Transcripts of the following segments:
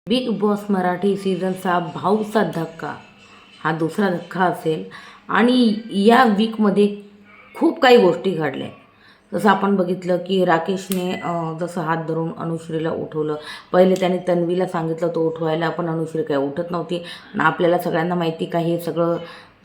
Big boss Marathi सीझनचा भाऊचा धक्का हा दुसरा धक्का असेल आणि या वीकमध्ये खूप काही गोष्टी घडल्या. जसं आपण बघितलं की राकेशने जसं हात धरून अनुश्रीला उठवलं. पहिले त्याने तन्वीला सांगितलं तो उठवायला, पण अनुश्री काय उठत नव्हती. आणि आपल्याला सगळ्यांना माहिती का हे सगळं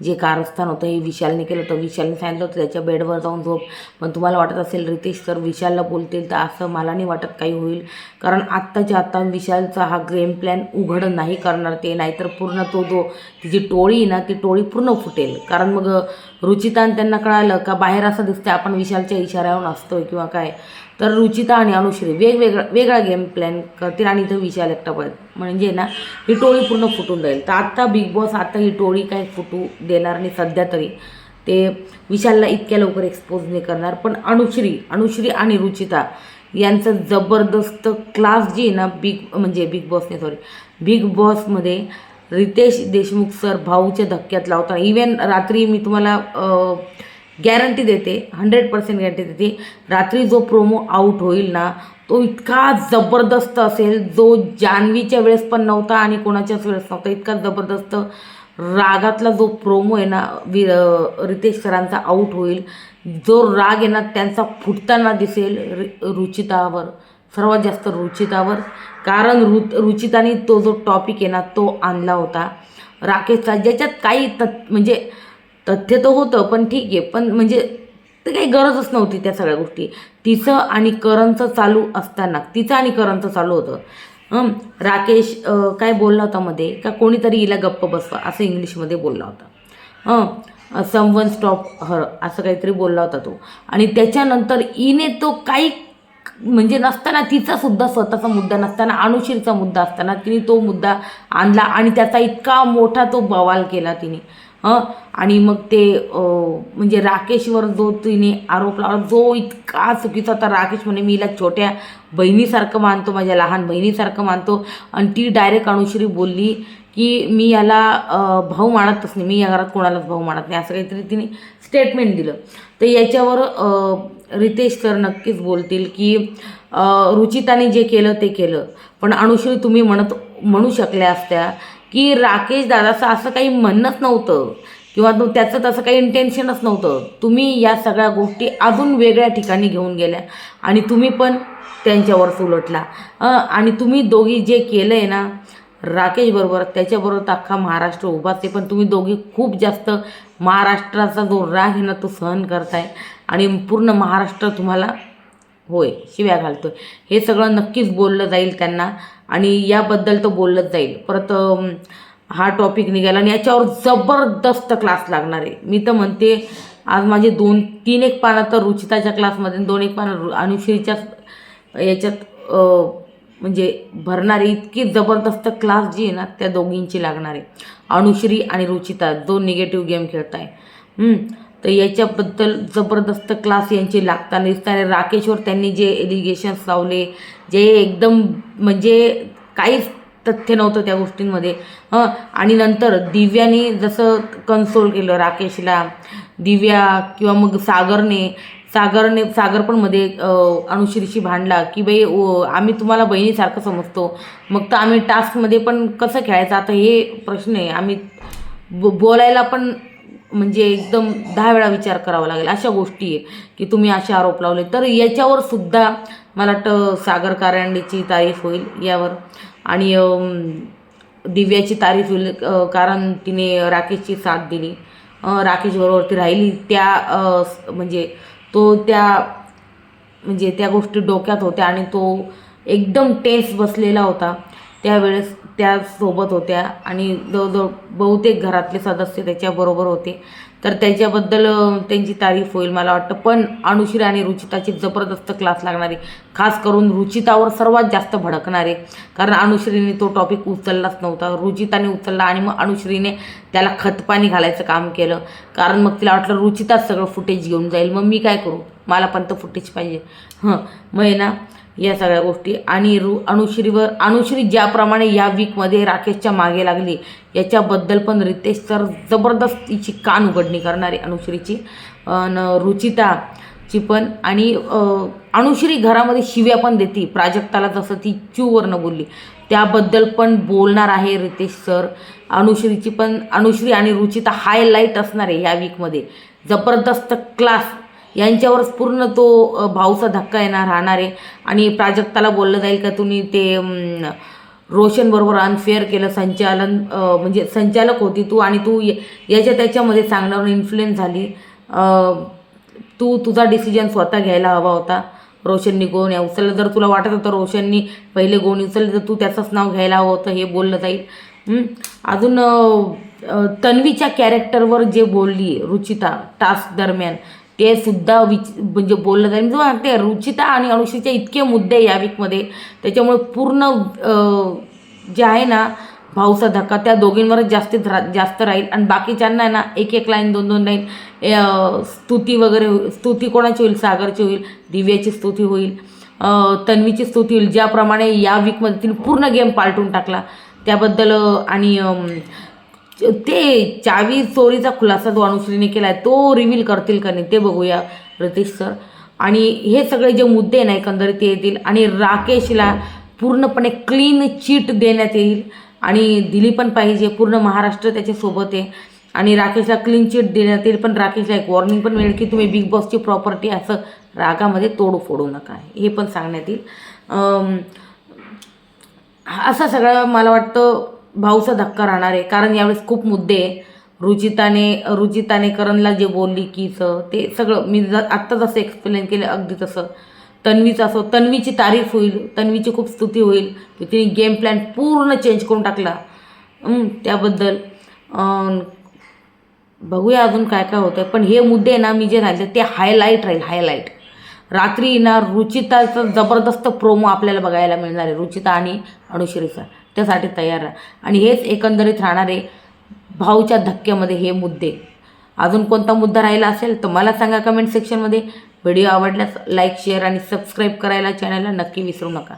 जे कारस्थान होतं हे विशालने केलं होतं. विशालने सांगितलं होतं त्याच्या बेडवर जाऊन झोप. पण तुम्हाला वाटत असेल रितेश सर विशालला बोलतील, तर असं मला नाही वाटत काही होईल. कारण आत्ताच्या आत्ता विशालचा हा गेम प्लॅन उघड नाही करणार ते, नाहीतर पूर्ण तो तिची टोळी ना ती टोळी पूर्ण फुटेल. कारण मग रुचिता त्यांना कळालं का बाहेर असं दिसतं आपण विशालच्या इशाऱ्यावर असतोय किंवा काय, तर रुचिता आणि अनुश्री वेगळा गेम प्लॅन करतील आणि इथं विशाल एकटा पडेल. म्हणजे ना ही टोळी पूर्ण फुटून जाईल. तर आत्ता बिग बॉस आता ही टोळी काय फुटू देणार नाही सध्या तरी. ते विशालला इतक्या लवकर एक्सपोज नाही करणार. पण अनुश्री आणि रुचिता यांचं जबरदस्त क्लास जी आहे ना बिग बॉसमध्ये रितेश देशमुख सर भाऊच्या धक्क्यात लावतात. इवन रात्री मी तुम्हाला गॅरंटी देते, 100% गॅरंटी देते, रात्री जो प्रोमो आउट होईल ना तो इतका जबरदस्त असेल, जो जान्हवीच्या वेळेस पण नव्हता आणि कोणाच्याच वेळेस नव्हता. इतका जबरदस्त रागातला जो प्रोमो आहे ना रितेश सरांचा आउट होईल. जो राग आहे ना त्यांचा फुटताना दिसेल रुचितावर, सर्वात जास्त रुचितावर. कारण रुचिताने तो जो टॉपिक आहे ना तो आणला होता राकेशचा, ज्याच्यात काही म्हणजे तथ्य तर होतं, पण ठीक आहे, पण म्हणजे ते काही गरजच नव्हती त्या सगळ्या गोष्टी. तिचं आणि करणचं चालू होतं. राकेश काय बोलला होता मध्ये का कोणीतरी हिला गप्प बसवा असं इंग्लिशमध्ये बोलला होता. समवन स्टॉप हर असं काहीतरी बोलला होता तो. आणि त्याच्यानंतर हिने तो काही म्हणजे नसताना, तिचा सुद्धा स्वतःचा मुद्दा नसताना, अनुश्रीचा मुद्दा असताना तिने तो मुद्दा आणला आणि त्याचा इतका मोठा तो बवाल केला तिने. आणि मग ते म्हणजे राकेशवर जो तिने आरोप लावला जो इतका चुकीचा होता. राकेश म्हणे मी हिला छोट्या बहिणीसारखं मानतो, माझ्या लहान बहिणीसारखं मानतो. आणि ती डायरेक्ट अनुश्री बोलली की मी याला भाऊ मानतच नाही, मी या घरात कोणालाच भाऊ मानत नाही, असं काहीतरी तिने स्टेटमेंट दिलं. तर याच्यावर रितेश सर नक्कीच बोलतील की रुचिताने जे केलं ते केलं, पण अनुश्री तुम्ही म्हणू शकल्या असत्या की राकेश दादाचं असं काही म्हणणंच नव्हतं किंवा त्याचं तसं काही इंटेन्शनच नव्हतं. तुम्ही या सगळ्या गोष्टी अजून वेगळ्या ठिकाणी घेऊन गेल्या आणि तुम्ही पण त्यांच्यावर उलटला. आणि तुम्ही दोघी जे केलं आहे ना राकेशबरोबर, त्याच्याबरोबर अख्खा महाराष्ट्र उभाच आहे. पण तुम्ही दोघी खूप जास्त महाराष्ट्राचा जो राग आहे ना तो सहन करताय आणि पूर्ण महाराष्ट्र तुम्हाला होय शिव्या घालतोय. हे सगळं नक्कीच बोललं जाईल त्यांना आणि याबद्दल तर बोललंच जाईल. परत हा टॉपिक निघाला आणि याच्यावर जबरदस्त क्लास लागणार आहे. मी तर म्हणते आज माझे 2-3 पानं तर रुचिताच्या क्लासमध्ये, 2 पानं अनुश्रीच्या याच्यात म्हणजे भरणारी इतकी जबरदस्त क्लास जी आहे ना त्या दोघींची लागणार आहे. अनुश्री आणि रुचिता जो निगेटिव्ह गेम खेळत आहे, तर याच्याबद्दल जबरदस्त क्लास यांचे लागताना दिसताना. राकेशवर त्यांनी जे एलिगेशन्स लावले, जे एकदम म्हणजे काहीच तथ्य नव्हतं त्या गोष्टींमध्ये. आणि नंतर दिव्याने जसं कन्सोल केलं राकेशला, दिव्या किंवा मग सागर पण मध्ये अनुश्रीशी भांडला की बाई आम्ही तुम्हाला बहिणीसारखं समजतो, मग तर आम्ही टास्कमध्ये पण कसं खेळायचं आता हे प्रश्न आहे. आम्ही बोलायला पण म्हणजे एकदम 10 वेळा विचार करावा लागेल. अशा गोष्टी आहे की तुम्ही असे आरोप लावले. तर याच्यावर सुद्धा मला वाटतं सागर कारंडेची तारीफ होईल यावर आणि दिव्याची तारीफ होईल. कारण तिने राकेशची साथ दिली, राकेशबरोबर ती राहिली. त्या गोष्टी डोक्यात होत्या आणि तो एकदम टेन्स बसलेला होता त्यावेळेस त्यासोबत होत्या आणि जवळजवळ बहुतेक घरातले सदस्य त्याच्याबरोबर होते. तर त्याच्याबद्दल त्यांची तारीफ होईल मला वाटतं. पण अनुश्री आणि रुचिताची जबरदस्त क्लास लागणारी, खास करून रुचितावर सर्वात जास्त भडकणारे. कारण अनुश्रीने तो टॉपिक उचललाच नव्हता, रुचिताने उचलला आणि मग अनुश्रीने त्याला खतपाणी घालायचं काम केलं. कारण मग तिला वाटलं रुचिताच सगळं फुटेज घेऊन जाईल, मग मी काय करू, मला पण तर फुटेज पाहिजे. मग ना या सगळ्या गोष्टी आणि अनुश्री ज्याप्रमाणे या वीकमध्ये राकेशच्या मागे लागली याच्याबद्दल पण रितेश सर जबरदस्तीची कान उघडणी करणार आहे अनुश्रीची रुचिताची पण. आणि अनुश्री घरामध्ये शिव्या पण देते प्राजक्ताला, जसं ती चूवरनं बोलली त्याबद्दल पण बोलणार आहे रितेश सर. अनुश्री आणि रुचिता हायलाईट असणार आहे ह्या वीकमध्ये. जबरदस्त क्लास यांच्यावरच पूर्ण तो भाऊचा धक्का राहणार आहे. आणि प्राजक्ताला बोललं जाईल का तुम्ही ते रोशनबरोबर अनफेअर केलं, म्हणजे संचालक होती तू आणि तू त्याच्यामध्ये चांगल्यावर इन्फ्लुएन्स झाली. तू तुझा डिसिजन स्वतः घ्यायला हवा होता. रोशननी गोण उचललं, जर तुला वाटत होतं रोशननी पहिले गोण उचलले तर तू त्याचंच नाव घ्यायला हवं होतं, हे बोललं जाईल. अजून तन्वीच्या कॅरेक्टरवर जे बोलली रुचिता टास्क दरम्यान ते सुद्धा म्हणजे बोललं जाईल. म्हणजे वाटते रुचिता आणि अनुश्रीचे इतके मुद्दे या वीकमध्ये, त्याच्यामुळे पूर्ण जे आहे ना भाऊचा धक्का त्या दोघींवरच जास्त राहील. आणि बाकीच्यांना ना एक लाईन 2 लाईन स्तुती वगैरे, स्तुती कोणाची होईल, सागरची होईल, दिव्याची स्तुती होईल, तन्वीची स्तुती होईल. ज्याप्रमाणे या वीकमध्ये तिने पूर्ण गेम पालटून टाकला त्याबद्दल. आणि ते चावी चोरीचा खुलासा जो अनुश्रीने केला आहे तो रिव्हील करतील का नाही ते बघूया रितेश सर. आणि हे सगळे जे मुद्दे नाही एकंदरीत ते येतील. आणि राकेशला पूर्णपणे क्लीन चिट देण्यात येईल आणि दिली पण पाहिजे. पूर्ण महाराष्ट्र त्याच्यासोबत आहे आणि राकेशला क्लीन चिट देण्यात येईल. पण राकेशला एक वॉर्निंग पण मिळेल की तुम्ही बिग बॉसची प्रॉपर्टी असं रागामध्ये फोडू नका, हे पण सांगण्यात येईल. असं सगळं मला वाटतं भाऊचा धक्का राहणार आहे. कारण यावेळेस खूप मुद्दे रुचिताने करणला जे बोलली की ते सगळं मी आत्ता जसं एक्सप्लेन केलं अगदी तसं. तन्वीची तारीफ होईल, तन्वीची खूप स्तुती होईल की तिने गेम प्लॅन पूर्ण चेंज करून टाकला. त्याबद्दल बघूया अजून काय काय होतं आहे. पण हे मुद्दे ना मी जे राहिले ते हायलाईट हायलाईट. रात्री ना रुचिताचा जबरदस्त प्रोमो आपल्याला बघायला मिळणार आहे, रुचिता आणि अनुश्रीचा. त्यासाठी तयार राहा. आणि हेच एकंदरीत राहणार आहे भाऊच्या धक्क्यामध्ये हे मुद्दे. अजून कोणता मुद्दा राहिला असेल तर मला सांगा कमेंट सेक्शनमध्ये. व्हिडिओ आवडल्यास लाईक, शेअर आणि सबस्क्राईब करायला चॅनलला नक्की विसरू नका.